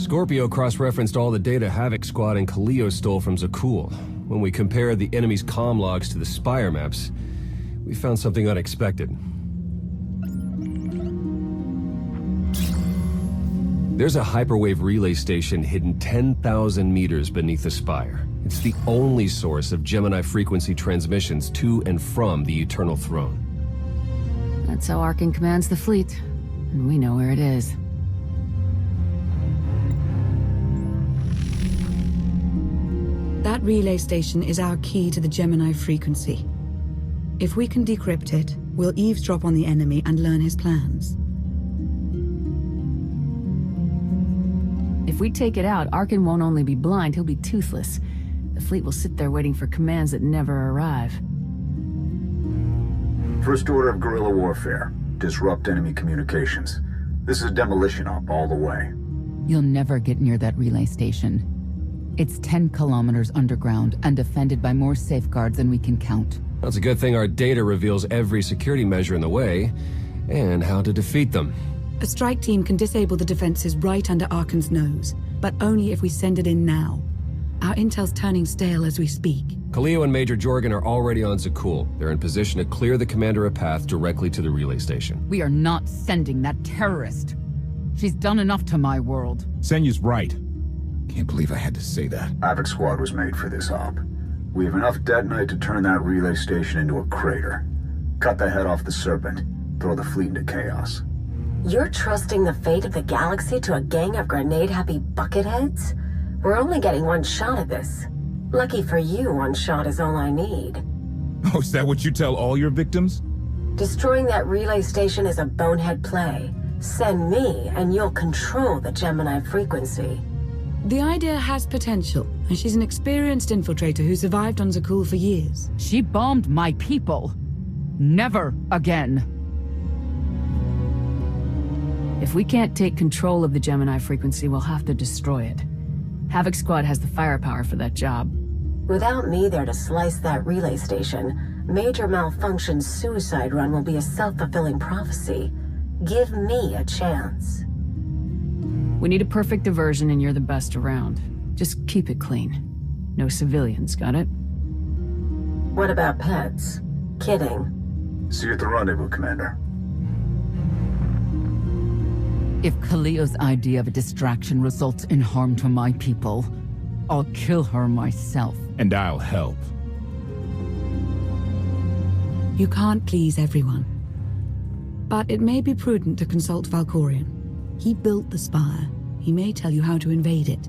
Scorpio cross-referenced all the data Havoc Squad and Kaleo stole from Zakul. When we compared the enemy's comm logs to the Spire maps, we found something unexpected. There's a hyperwave relay station hidden 10,000 meters beneath the Spire. It's the only source of Gemini frequency transmissions to and from the Eternal Throne. That's how Arkin commands the fleet, and we know where it is. That relay station is our key to the Gemini frequency. If we can decrypt it, we'll eavesdrop on the enemy and learn his plans. If we take it out, Arkin won't only be blind, he'll be toothless. The fleet will sit there waiting for commands that never arrive. First order of guerrilla warfare. Disrupt enemy communications. This is a demolition op all the way. You'll never get near that relay station. It's 10 kilometers underground and defended by more safeguards than we can count. That's a good thing our data reveals every security measure in the way, and how to defeat them. A strike team can disable the defenses right under Arkin's nose, but only if we send it in now. Our intel's turning stale as we speak. Kaleo and Major Jorgen are already on Zakul. They're in position to clear the commander a path directly to the relay station. We are not sending that terrorist. She's done enough to my world. Senyu's right. Can't believe I had to say that. Havoc Squad was made for this op. We have enough detonite to turn that relay station into a crater. Cut the head off the Serpent. Throw the fleet into chaos. You're trusting the fate of the galaxy to a gang of grenade-happy bucketheads? We're only getting one shot at this. Lucky for you, one shot is all I need. Oh, is that what you tell all your victims? Destroying that relay station is a bonehead play. Send me, and you'll control the Gemini frequency. The idea has potential, and she's an experienced infiltrator who survived on Zakul for years. She bombed my people. Never again. If we can't take control of the Gemini frequency, we'll have to destroy it. Havoc Squad has the firepower for that job. Without me there to slice that relay station, Major Malfunction's suicide run will be a self-fulfilling prophecy. Give me a chance. We need a perfect diversion, and you're the best around. Just keep it clean. No civilians, got it? What about pets? Kidding. See you at the rendezvous, Commander. If Kaleo's idea of a distraction results in harm to my people, I'll kill her myself. And I'll help. You can't please everyone. But it may be prudent to consult Valkorion. He built the Spire. He may tell you how to invade it.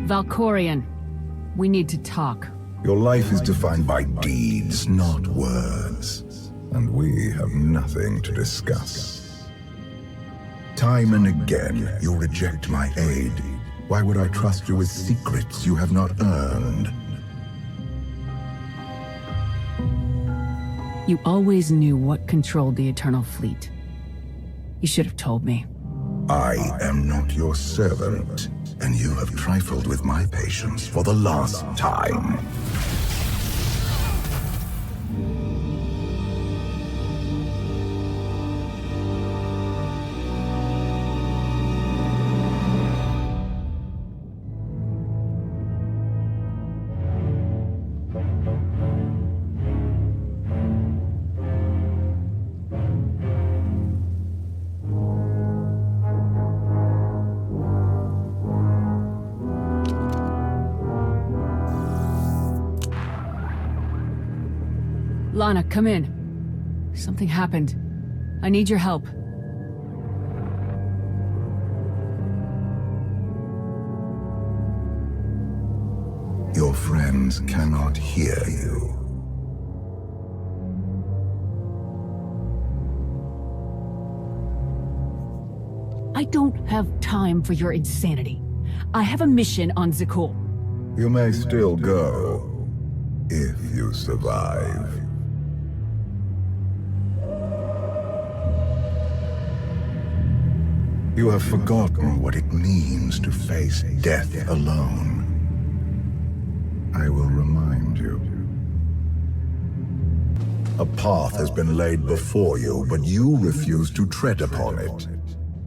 Valkorion, we need to talk. Your life is defined by deeds, not words. And we have nothing to discuss. Time and again, you reject my aid. Why would I trust you with secrets you have not earned? You always knew what controlled the Eternal Fleet. You should have told me. I am not your servant, and you have trifled with my patience for the last time. Lana, come in. Something happened. I need your help. Your friend friends cannot hear you. I don't have time for your insanity. I have a mission on Zakul. You may still go, if you survive. You have forgotten what it means to face death alone. I will remind you. A path has been laid before you, but you refuse to tread upon it.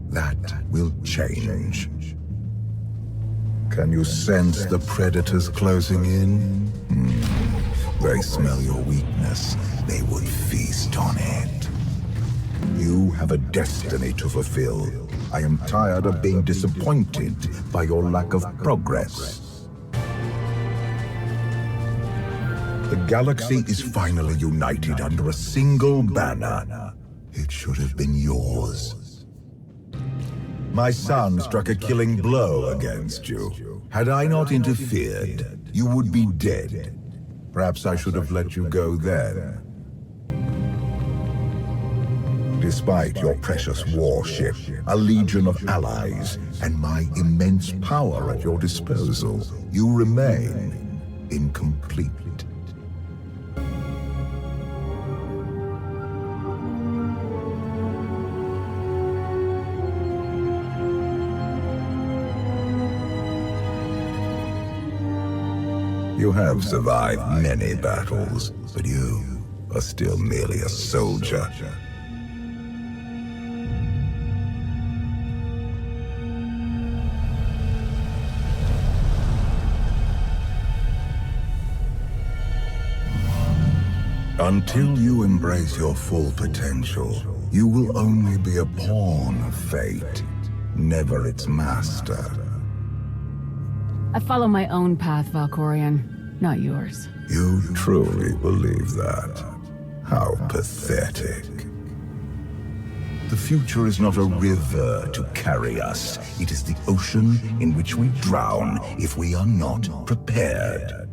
That will change. Can you sense the predators closing in? They smell your weakness. They would feast on it. You have a destiny to fulfill. I am tired of being disappointed by your lack of progress. The galaxy is finally united under a single banner. It should have been yours. My son struck a killing blow against you. Had I not interfered, you would be dead. Perhaps I should have let you go then. Despite your precious warship, a legion of allies, and my immense power at your disposal, you remain incomplete. You have survived many battles, but you are still merely a soldier. Until you embrace your full potential, you will only be a pawn of fate, never its master. I follow my own path, Valkorion, not yours. You truly believe that? How pathetic. The future is not a river to carry us. It is the ocean in which we drown if we are not prepared.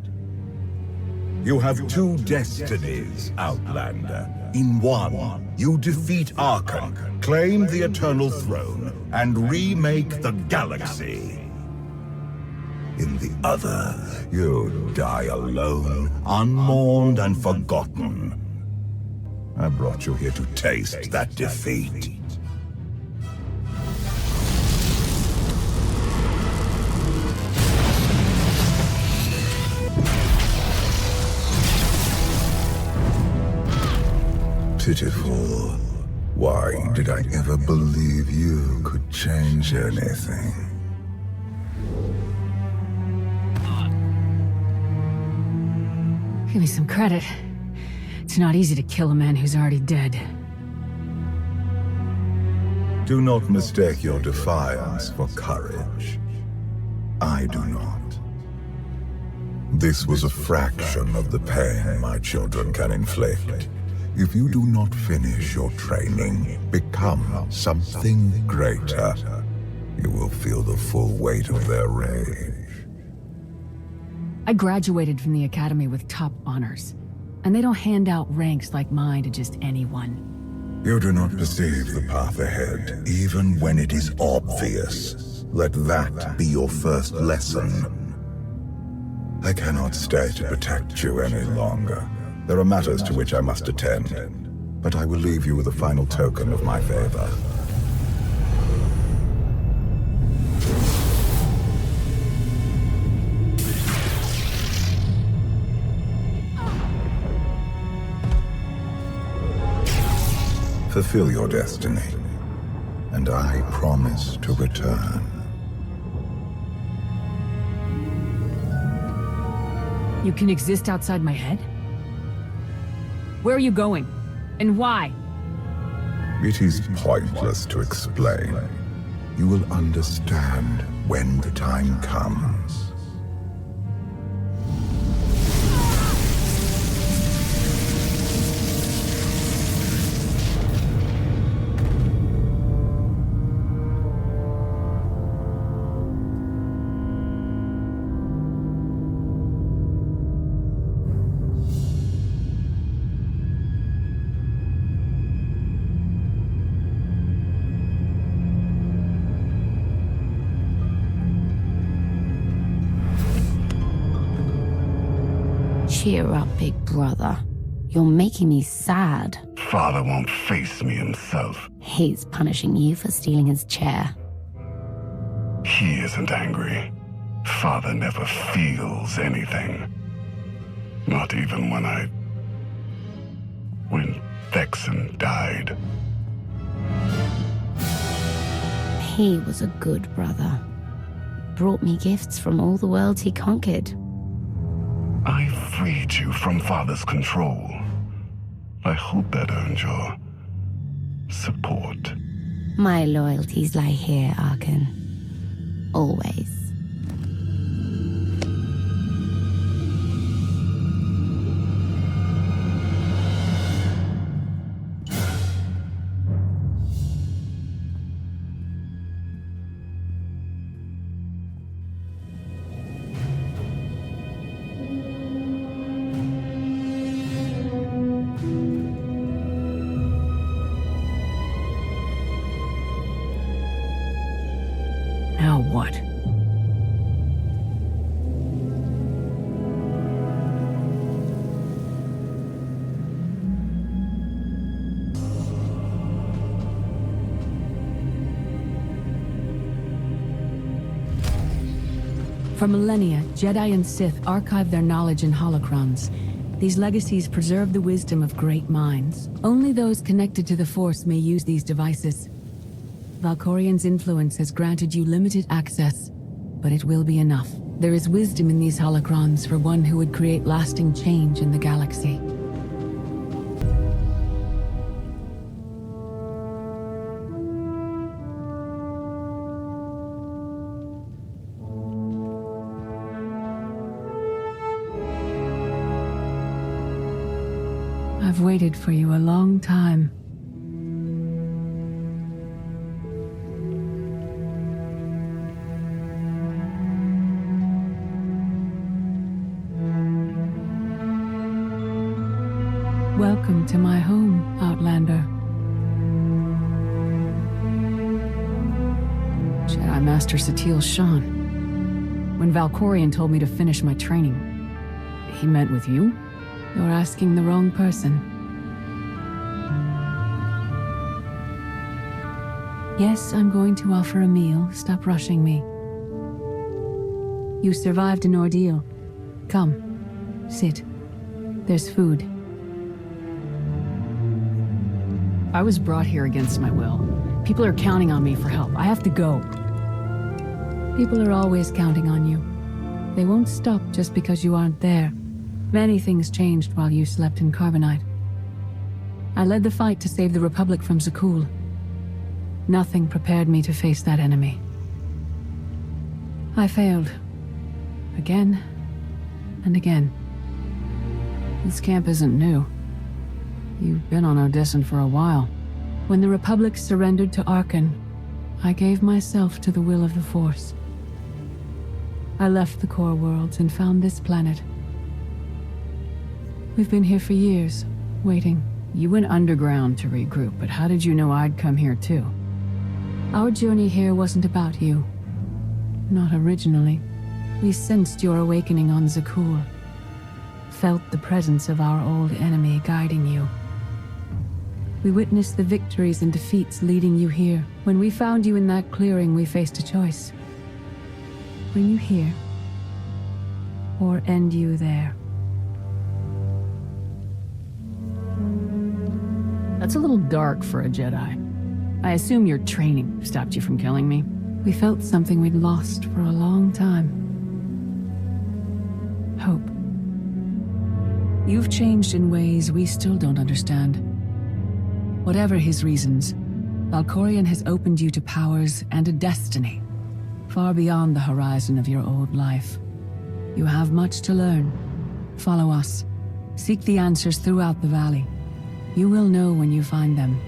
You have two destinies, Outlander. In one, you defeat Archon, claim the Eternal Throne, and remake the galaxy. In the other, you die alone, unmourned and forgotten. I brought you here to taste that defeat. Pitiful. Why did I ever believe you could change anything? Give me some credit. It's not easy to kill a man who's already dead. Do not mistake your defiance for courage. I do not. This was a fraction of the pain my children can inflict. If you do not finish your training, become something greater, you will feel the full weight of their rage. I graduated from the academy with top honors, and they don't hand out ranks like mine to just anyone. You do not perceive the path ahead, even when it is obvious. Let that be your first lesson. I cannot stay to protect you any longer. There are matters to which I must attend, but I will leave you with a final token of my favor. Fulfill your destiny, and I promise to return. You can exist outside my head? Where are you going? And why? It is pointless to explain. You will understand when the time comes. Cheer up, big brother. You're making me sad. Father won't face me himself. He's punishing you for stealing his chair. He isn't angry. Father never feels anything. Not even when Vexen died. He was a good brother. Brought me gifts from all the worlds he conquered. I freed you from Father's control. I hope that earned your support. My loyalties lie here, Arkan. Always. Now what? For millennia, Jedi and Sith archived their knowledge in holocrons. These legacies preserve the wisdom of great minds. Only those connected to the Force may use these devices. Valkorian's influence has granted you limited access, but it will be enough. There is wisdom in these holocrons for one who would create lasting change in the galaxy. I've waited for you a long time. Welcome to my home, Outlander. Jedi Master Satele Shan. When Valkorian told me to finish my training, he meant with you? You're asking the wrong person. Yes, I'm going to offer a meal. Stop rushing me. You survived an ordeal. Come, sit. There's food. I was brought here against my will. People are counting on me for help. I have to go. People are always counting on you. They won't stop just because you aren't there. Many things changed while you slept in Carbonite. I led the fight to save the Republic from Zakul. Nothing prepared me to face that enemy. I failed. Again and again. This camp isn't new. You've been on Odessan for a while. When the Republic surrendered to Arkan, I gave myself to the will of the Force. I left the core worlds and found this planet. We've been here for years, waiting. You went underground to regroup, but how did you know I'd come here too? Our journey here wasn't about you. Not originally. We sensed your awakening on Zakul. Felt the presence of our old enemy guiding you. We witnessed the victories and defeats leading you here. When we found you in that clearing, we faced a choice. Bring you here, or end you there. That's a little dark for a Jedi. I assume your training stopped you from killing me. We felt something we'd lost for a long time. Hope. You've changed in ways we still don't understand. Whatever his reasons, Valkorian has opened you to powers and a destiny, far beyond the horizon of your old life. You have much to learn. Follow us. Seek the answers throughout the valley. You will know when you find them.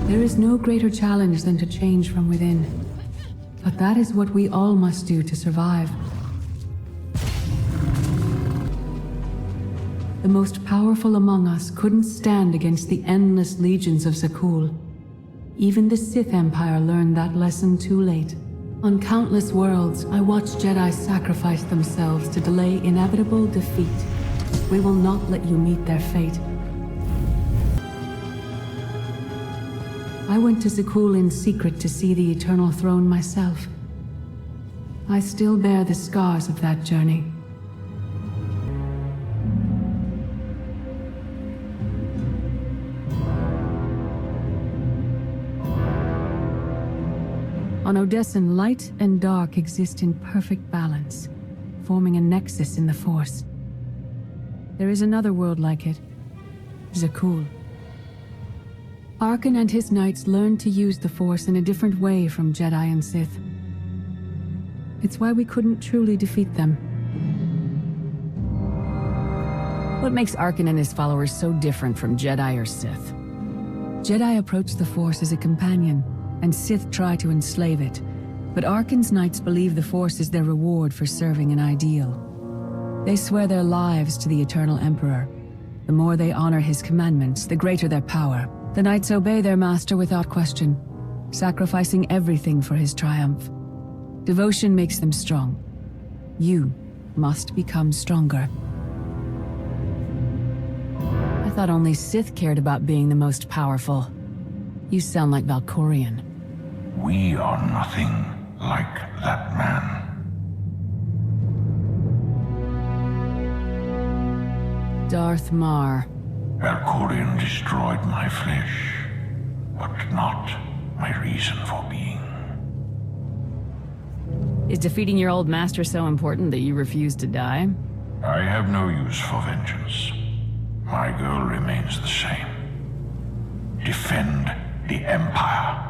There is no greater challenge than to change from within. But that is what we all must do to survive. The most powerful among us couldn't stand against the endless legions of Zakul. Even the Sith Empire learned that lesson too late. On countless worlds, I watched Jedi sacrifice themselves to delay inevitable defeat. We will not let you meet their fate. I went to Zakul in secret to see the Eternal Throne myself. I still bear the scars of that journey. On Odessen, light and dark exist in perfect balance, forming a nexus in the Force. There is another world like it, Zakul. Arkan and his knights learned to use the Force in a different way from Jedi and Sith. It's why we couldn't truly defeat them. What makes Arkan and his followers so different from Jedi or Sith? Jedi approach the Force as a companion, and Sith try to enslave it. But Arkan's knights believe the Force is their reward for serving an ideal. They swear their lives to the Eternal Emperor. The more they honor his commandments, the greater their power. The knights obey their master without question, sacrificing everything for his triumph. Devotion makes them strong. You must become stronger. I thought only Sith cared about being the most powerful. You sound like Valkorian. We are nothing like that man. Darth Mar. Valkorian destroyed my flesh, but not my reason for being. Is defeating your old master so important that you refuse to die? I have no use for vengeance. My goal remains the same. Defend the Empire.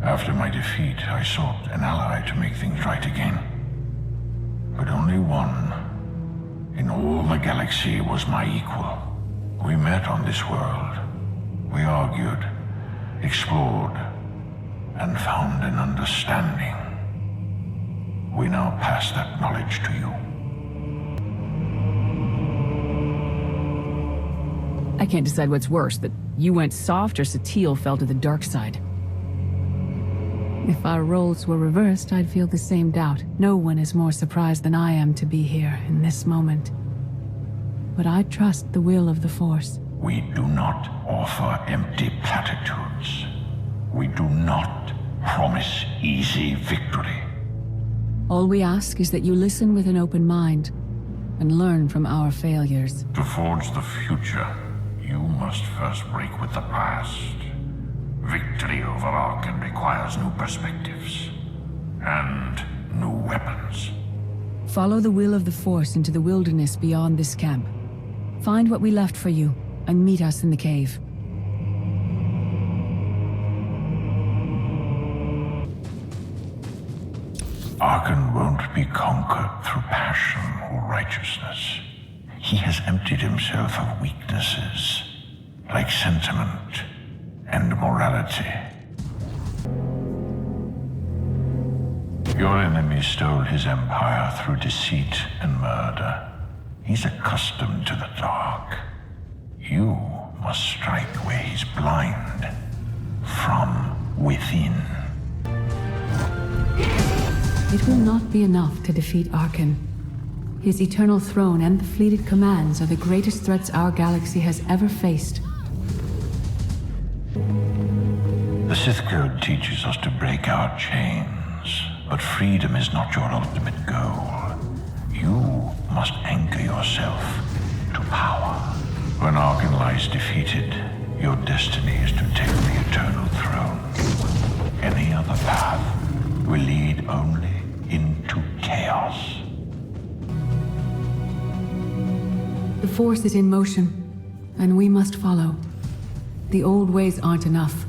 After my defeat, I sought an ally to make things right again. But only one in all the galaxy was my equal. We met on this world. We argued, explored, and found an understanding. We now pass that knowledge to you. I can't decide what's worse, that you went soft or Satele fell to the dark side. If our roles were reversed, I'd feel the same doubt. No one is more surprised than I am to be here in this moment. But I trust the will of the Force. We do not offer empty platitudes. We do not promise easy victory. All we ask is that you listen with an open mind and learn from our failures. To forge the future, you must first break with the past. Victory over Arkan requires new perspectives and new weapons. Follow the will of the Force into the wilderness beyond this camp. Find what we left for you and meet us in the cave. Arkan won't be conquered through passion or righteousness. He has emptied himself of weaknesses, like sentiment and morality. Your enemy stole his empire through deceit and murder. He's accustomed to the dark. You must strike where he's blind, from within. It will not be enough to defeat Arkan. His eternal throne and the fleeted commands are the greatest threats our galaxy has ever faced. The Sith Code teaches us to break our chains, but freedom is not your ultimate goal. You must anchor yourself to power. When Arkan lies defeated, your destiny is to take the eternal throne. Any other path will lead only into chaos. The Force is in motion, and we must follow. The old ways aren't enough.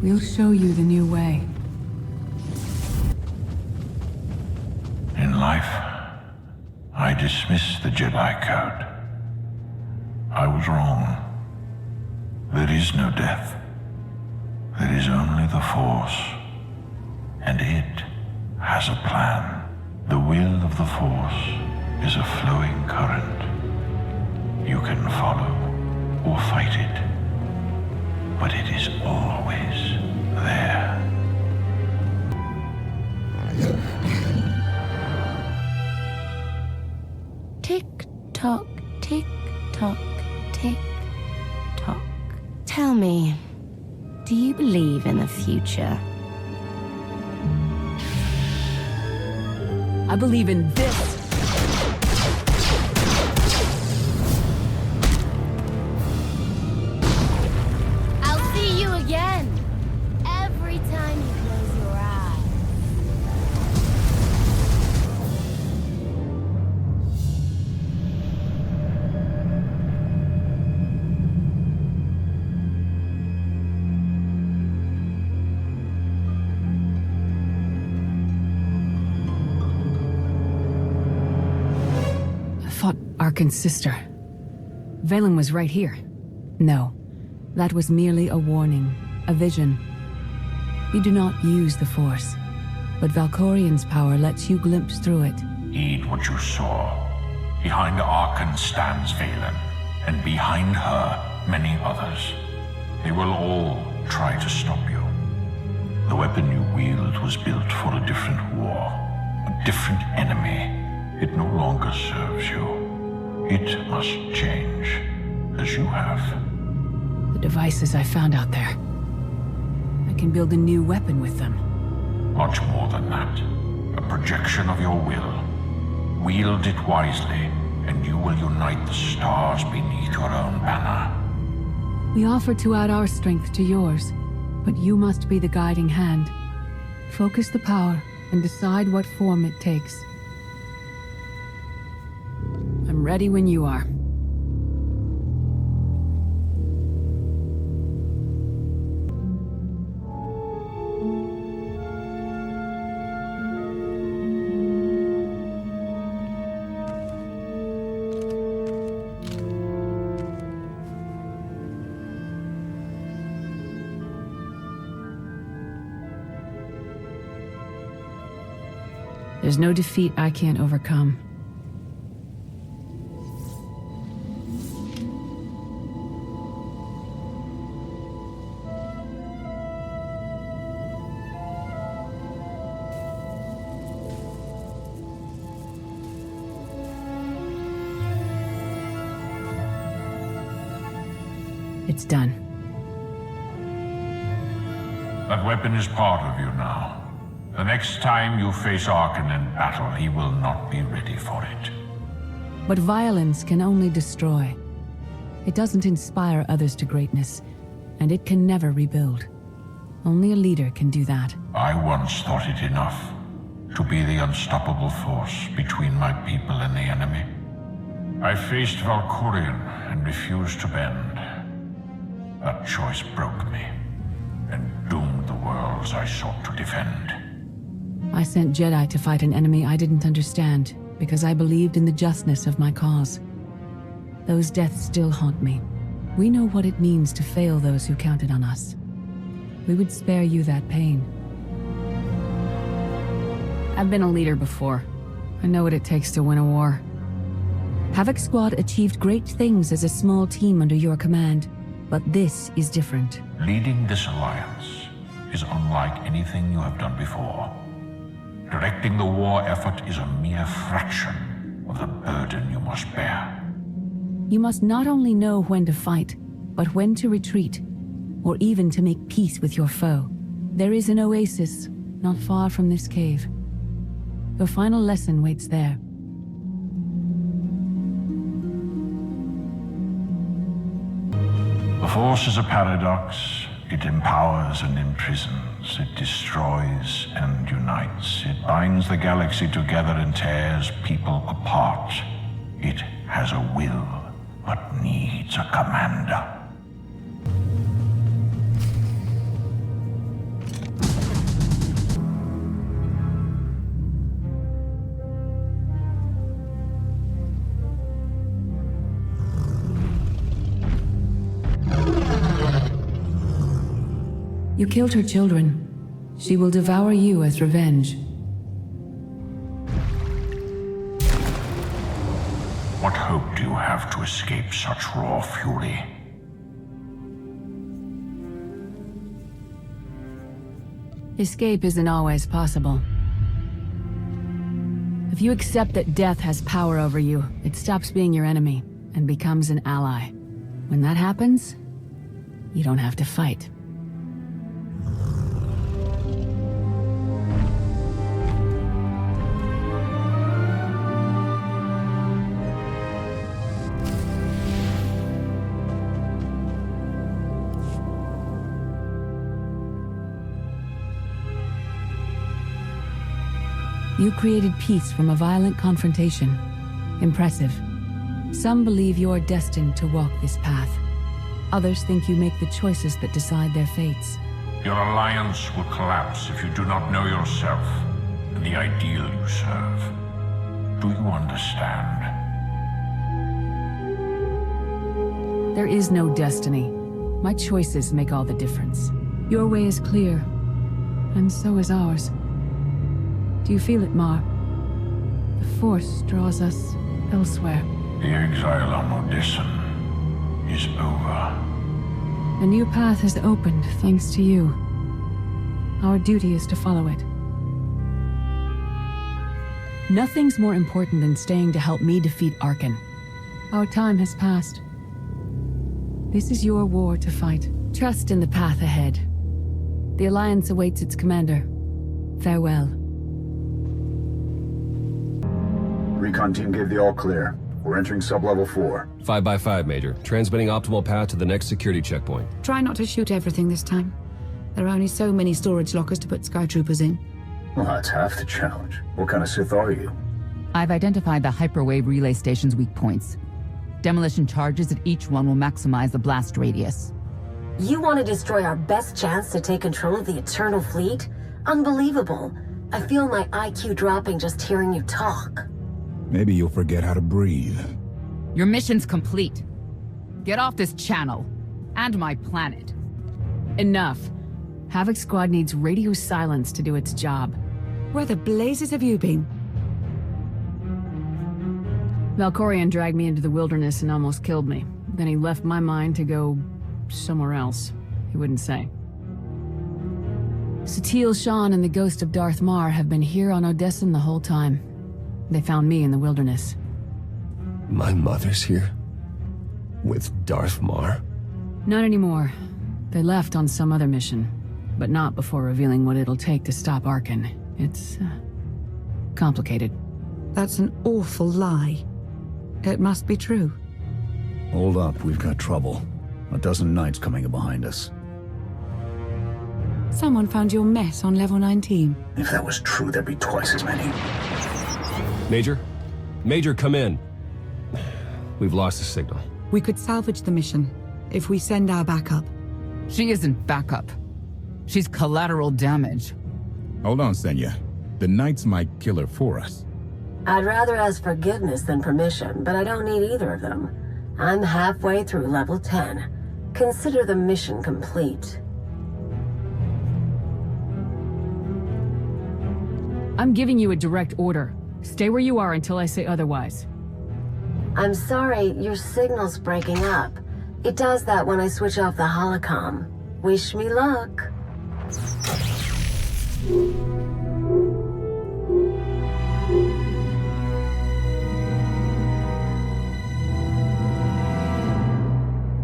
We'll show you the new way. In life, I dismissed the Jedi Code. I was wrong. There is no death. There is only the Force. And it has a plan. The will of the Force is a flowing current. You can follow or fight it, but it is always there. Tell me, do you believe in the future? I believe in this. I'll see you again. Every time you close your eyes. Arcan's sister. Valen was right here. No, that was merely a warning, a vision. You do not use the Force, but Valkorian's power lets you glimpse through it. Heed what you saw. Behind Arcan stands Valen, and behind her, many others. They will all try to stop you. The weapon you wield was built for a different war, a different enemy. It no longer serves you. It must change, as you have. The devices I found out there. I can build a new weapon with them. Much more than that. A projection of your will. Wield it wisely, and you will unite the stars beneath your own banner. We offer to add our strength to yours, but you must be the guiding hand. Focus the power and decide what form it takes. I'm ready when you are. There's no defeat I can't overcome. It's done. That weapon is part of you now. The next time you face Arcan in battle, he will not be ready for it. But violence can only destroy. It doesn't inspire others to greatness, and it can never rebuild. Only a leader can do that. I once thought it enough to be the unstoppable force between my people and the enemy. I faced Valkorion and refused to bend. That choice broke me, and doomed the worlds I sought to defend. I sent Jedi to fight an enemy I didn't understand, because I believed in the justness of my cause. Those deaths still haunt me. We know what it means to fail those who counted on us. We would spare you that pain. I've been a leader before. I know what it takes to win a war. Havoc Squad achieved great things as a small team under your command. But this is different. Leading this alliance is unlike anything you have done before. Directing the war effort is a mere fraction of the burden you must bear. You must not only know when to fight, but when to retreat, or even to make peace with your foe. There is an oasis not far from this cave. Your final lesson waits there. The Force is a paradox. It empowers and imprisons. It destroys and unites. It binds the galaxy together and tears people apart. It has a will, but needs a commander. You killed her children. She will devour you as revenge. What hope do you have to escape such raw fury? Escape isn't always possible. If you accept that death has power over you, it stops being your enemy and becomes an ally. When that happens, you don't have to fight. You created peace from a violent confrontation. Impressive. Some believe you're destined to walk this path. Others think you make the choices that decide their fates. Your alliance will collapse if you do not know yourself and the ideal you serve. Do you understand? There is no destiny. My choices make all the difference. Your way is clear, and so is ours. Do you feel it, Mar? The Force draws us elsewhere. The exile on Odessen is over. A new path has opened, thanks to you. Our duty is to follow it. Nothing's more important than staying to help me defeat Arkan. Our time has passed. This is your war to fight. Trust in the path ahead. The Alliance awaits its commander. Farewell. Recon team gave the all-clear. We're entering sub-level 4. 5x5, Major. Transmitting optimal path to the next security checkpoint. Try not to shoot everything this time. There are only so many storage lockers to put Sky Troopers in. Well, that's half the challenge. What kind of Sith are you? I've identified the hyperwave relay station's weak points. Demolition charges at each one will maximize the blast radius. You want to destroy our best chance to take control of the Eternal Fleet? Unbelievable. I feel my IQ dropping just hearing you talk. Maybe you'll forget how to breathe. Your mission's complete. Get off this channel. And my planet. Enough. Havoc Squad needs radio silence to do its job. Where the blazes have you been? Valkorion dragged me into the wilderness and almost killed me. Then he left my mind to go somewhere else. He wouldn't say. Satil Shan and the ghost of Darth Mar have been here on Odessen the whole time. They found me in the wilderness. My mother's here? With Darth Mar? Not anymore. They left on some other mission, but not before revealing what it'll take to stop Arkan. It's complicated. That's an awful lie. It must be true. Hold up, we've got trouble. A dozen knights coming in behind us. Someone found your mess on level 19. If that was true, there'd be twice as many. Major? Major, come in. We've lost the signal. We could salvage the mission if we send our backup. She isn't backup. She's collateral damage. Hold on, Senya. The Knights might kill her for us. I'd rather ask forgiveness than permission, but I don't need either of them. I'm halfway through level 10. Consider the mission complete. I'm giving you a direct order. Stay where you are until I say otherwise. I'm sorry, your signal's breaking up. It does that when I switch off the holocom. Wish me luck.